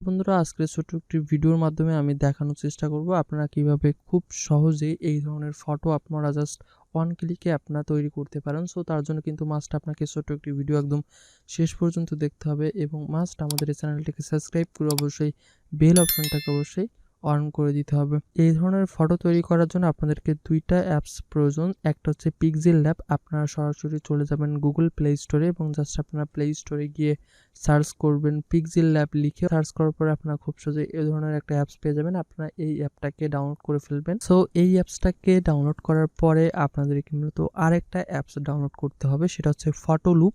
বন্ধুরা আজকের ছোট্ট একটি ভিডিওর মাধ্যমে আমি দেখানোর চেষ্টা করব আপনারা কিভাবে খুব সহজে এই ধরনের ফটো আপনারা জাস্ট ওয়ান ক্লিকে আপনারা তৈরি করতে পারেন। সো তার জন্য কিন্তু মাস্ট আপনাকে ছোট্ট একটি ভিডিও একদম শেষ পর্যন্ত দেখতে হবে এবং মাস্ট আমাদের এই চ্যানেলটিকে সাবস্ক্রাইব করে অবশ্যই বেল অপশনটাকে অবশ্যই অন করে দিতে হবে। এই ধরনের ফটো তৈরি করার জন্য আপনাদেরকে দুইটা অ্যাপস প্রয়োজন। একটা হচ্ছে পিক্সেল ল্যাব, আপনারা সরাসরি চলে যাবেন গুগল প্লে স্টোরে এবং জাস্ট আপনারা প্লে স্টোরে গিয়ে সার্চ করবেন পিক্সেল ল্যাব লিখে। সার্চ করার পরে আপনারা খুব সহজে এই ধরনের একটা অ্যাপস পেয়ে যাবেন। আপনারা এই অ্যাপটাকে ডাউনলোড করে ফেলবেন। সো এই অ্যাপসটাকে ডাউনলোড করার পরে আপনাদেরকে মূলত আরেকটা অ্যাপস ডাউনলোড করতে হবে, সেটা হচ্ছে ফটো লুপ।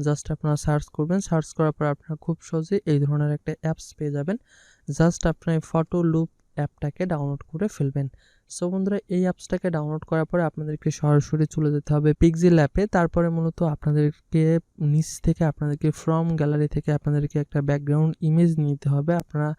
জাস্ট আপনারা সার্চ করবেন, সার্চ করার পর আপনারা খুব সহজে এই ধরনের একটা অ্যাপস পেয়ে যাবেন। জাস্ট আপনার ফটো লুপ অ্যাপটাকে ডাউনলোড করে ফেলবেন। সো বন্ধুরা এই অ্যাপসটাকে ডাউনলোড করার পরে আপনাদেরকে সরাসরি চলে যেতে হবে পিক্সেল অ্যাপে। তারপরে মূলত আপনাদেরকে নিচ থেকে আপনাদেরকে ফ্রম গ্যালারি থেকে আপনাদেরকে একটা ব্যাকগ্রাউন্ড ইমেজ নিতে হবে। আপনারা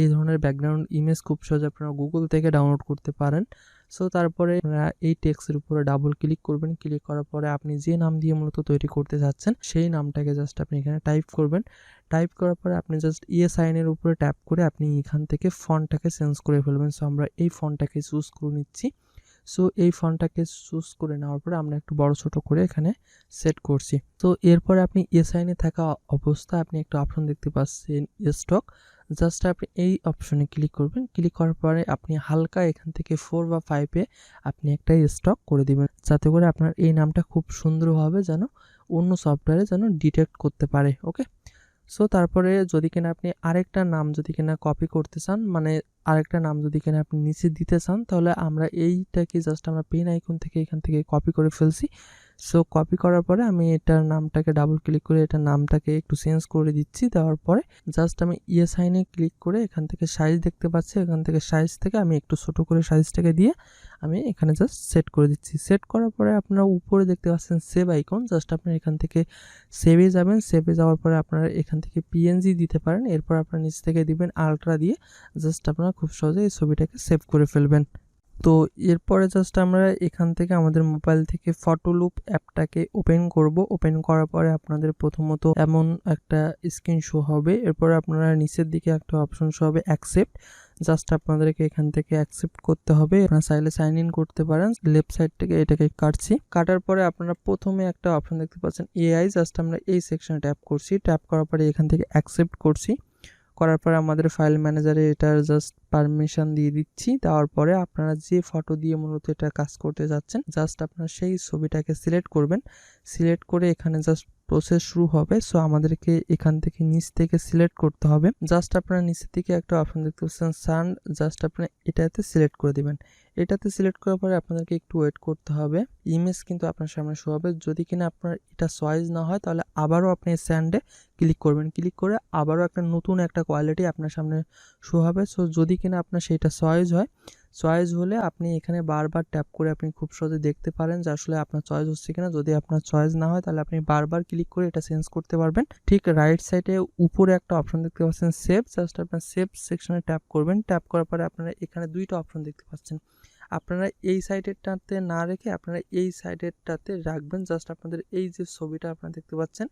এই ধরনের ব্যাকগ্রাউন্ড ইমেজ খুব সহজে আপনারা গুগল থেকে ডাউনলোড করতে পারেন। সো তারপরে আপনারা এই টেক্সটের উপরে ডাবল ক্লিক করবেন। ক্লিক করার পরে আপনি যে নাম দিয়ে মূলত তৈরি করতে যাচ্ছেন সেই নামটাকে জাস্ট আপনি এখানে টাইপ করবেন। টাইপ করার পরে আপনি জাস্ট সাইনের উপরে ট্যাপ করে আপনি এখান থেকে ফন্টটাকে চেঞ্জ করে ফেলবেন। সো আমরা এই ফন্টটাকে চুজ করে নিচ্ছি। সো এই ফন্টটাকে চুজ করে নেওয়ার পরে আমরা একটু বড় ছোট করে এখানে সেট করছি। তো এরপরে আপনি সাইনে থাকা অবস্থায় আপনি একটা অপশন দেখতে পাচ্ছেন স্টক। জাস্ট আপনি এই অপশনে ক্লিক করবেন। ক্লিক করার পরে আপনি হালকা এখান থেকে 4 বা 5-এ আপনি একটা স্টক করে দিবেন, যাতে করে আপনার এই নামটা খুব সুন্দরভাবে যেন অন্য সফটওয়্যারে যেন ডিটেক্ট করতে পারে। ওকে, সো তারপরে যদি কিনা আপনি আরেকটা নাম যদি কিনা কপি করতে চান, মানে আরেকটা নাম যদি কিনা আপনি নিচে দিতে চান, তাহলে আমরা এইটাকে জাস্ট আমরা পেন আইকন থেকে এখান থেকে কপি করে ফেলছি। সো কপি করার পরে আমি এটার নামটাকে ডাবল ক্লিক করে এটার নামটাকে একটু চেঞ্জ করে দিচ্ছি। দেওয়ার পরে জাস্ট আমি সাইনে ক্লিক করে এখান থেকে সাইজ দেখতে পাচ্ছি, এখান থেকে সাইজ থেকে আমি একটু ছোট করে সাইজটাকে দিয়ে আমি এখানে জাস্ট সেট করে দিচ্ছি। সেট করার পরে আপনারা উপরে দেখতে পাচ্ছেন সেভ আইকন। জাস্ট আপনারা এখান থেকে সেভে যাবেন। সেভে যাওয়ার পরে আপনারা এখান থেকে পিএনজি দিতে পারেন। এরপর আপনারা নিচ থেকে দিবেন আলট্রা দিয়ে। জাস্ট আপনারা খুব সহজে এই ছবিটাকে সেভ করে ফেলবেন। তো এরপরে জাস্ট আমরা এখান থেকে আমাদের মোবাইল থেকে ফটো লুপ অ্যাপটাকে ওপেন করব। ওপেন করার পরে আপনাদের প্রথমত এমন একটা স্ক্রিন শো হবে। এরপরে আপনারা নিচের দিকে একটা অপশন শো হবে অ্যাকসেপ্ট। জাস্ট আপনাদেরকে এখান থেকে অ্যাকসেপ্ট করতে হবে। আপনারা চাইলে সাইন ইন করতে পারেন। লেফট সাইড থেকে এটাকে কাটছি। কাটার পরে আপনারা প্রথমে একটা অপশন দেখতে পাচ্ছেন এআই। জাস্ট আমরা এই সেকশনে ট্যাপ করছি। ট্যাপ করার পরে এখান থেকে অ্যাকসেপ্ট করছি। করার পরে আমাদের ফাইল ম্যানেজারে এটার জাস্ট পারমিশন দিয়ে দিচ্ছি। দেওয়ার পরে আপনারা যে ফটো দিয়ে মূলত এটা কাজ করতে যাচ্ছেন, জাস্ট আপনারা সেই ছবিটাকে সিলেক্ট করবেন। সিলেক্ট করে এখানে জাস্ট প্রসেস শুরু হবে। সো আমাদেরকে এখান থেকে নিচ থেকে সিলেক্ট করতে হবে। জাস্ট আপনারা নিচের দিকে একটা অপশন দেখতে পাচ্ছেন সান, জাস্ট আপনারা এটাতে সিলেক্ট করে দিবেন। এটাতে সিলেক্ট করার পরে আপনাদেরকে একটু ওয়েট করতে হবে। ইমেজ কিন্তু আপনার সামনে শো হবে। যদি কিনা আপনার এটা চয়েস না হয়, তাহলে আবারও আপনি স্যান্ডে ক্লিক করবেন। ক্লিক করে আবারও একটা নতুন একটা কোয়ালিটি আপনার সামনে শো হবে। সো যদি কিনা আপনার সেইটা চয়েস হয়, চয়েস হলে আপনি এখানে বারবার ট্যাপ করে আপনি খুব সহজে দেখতে পারেন যে আসলে আপনার চয়েস হচ্ছে কিনা। যদি আপনার চয়েস না হয়, তাহলে আপনি বারবার ক্লিক করে এটা চেঞ্জ করতে পারবেন। ঠিক রাইট সাইডে উপরে একটা অপশন দেখতে পাচ্ছেন সেভ। জাস্ট আপনার সেভ সেকশনে ট্যাপ করবেন। ট্যাপ করার পরে আপনারা এখানে দুইটা অপশন দেখতে পাচ্ছেন। আপনারা এই সাইডেরটাতে না রেখে আপনারা এই সাইডেরটাতে রাখবেন। জাস্ট আপনাদের এই যে ছবিটা আপনারা দেখতে পাচ্ছেন,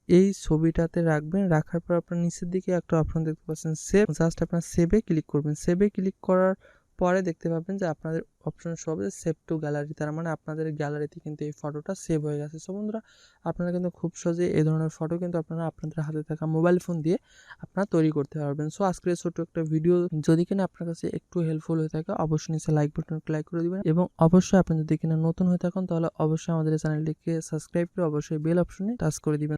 এই ছবিটাতে রাখবেন। রাখার পর আপনার নিচের দিকে একটা অপশন দেখতে পাচ্ছেন সেভ। জাস্ট আপনার সেভে ক্লিক করবেন। সেভে ক্লিক করার পরে দেখতে পাবেন যে আপনাদের অপশন সব সেভ টু গ্যালারি, তার মানে আপনাদের গ্যালারিতে কিন্তু এই ফটোটা সেভ হয়ে গেছে। সো বন্ধুরা আপনারা কিন্তু খুব সহজে এই ধরনের ফটো কিন্তু আপনারা আপনাদের হাতে থাকা মোবাইল ফোন দিয়ে আপনারা তৈরি করতে পারবেন। সো আজকের এই ছোট্ট একটা ভিডিও যদি কিনা আপনার কাছে একটু হেল্পফুল হয়ে থাকে, অবশ্যই নিচে লাইক বাটন ক্লিক করে দিবেন এবং অবশ্যই আপনি যদি কিনা নতুন হয়ে থাকেন, তাহলে অবশ্যই আমাদের চ্যানেলটিকে সাবস্ক্রাইব করে অবশ্যই বেল অপশনে টাচ করে দিবেন।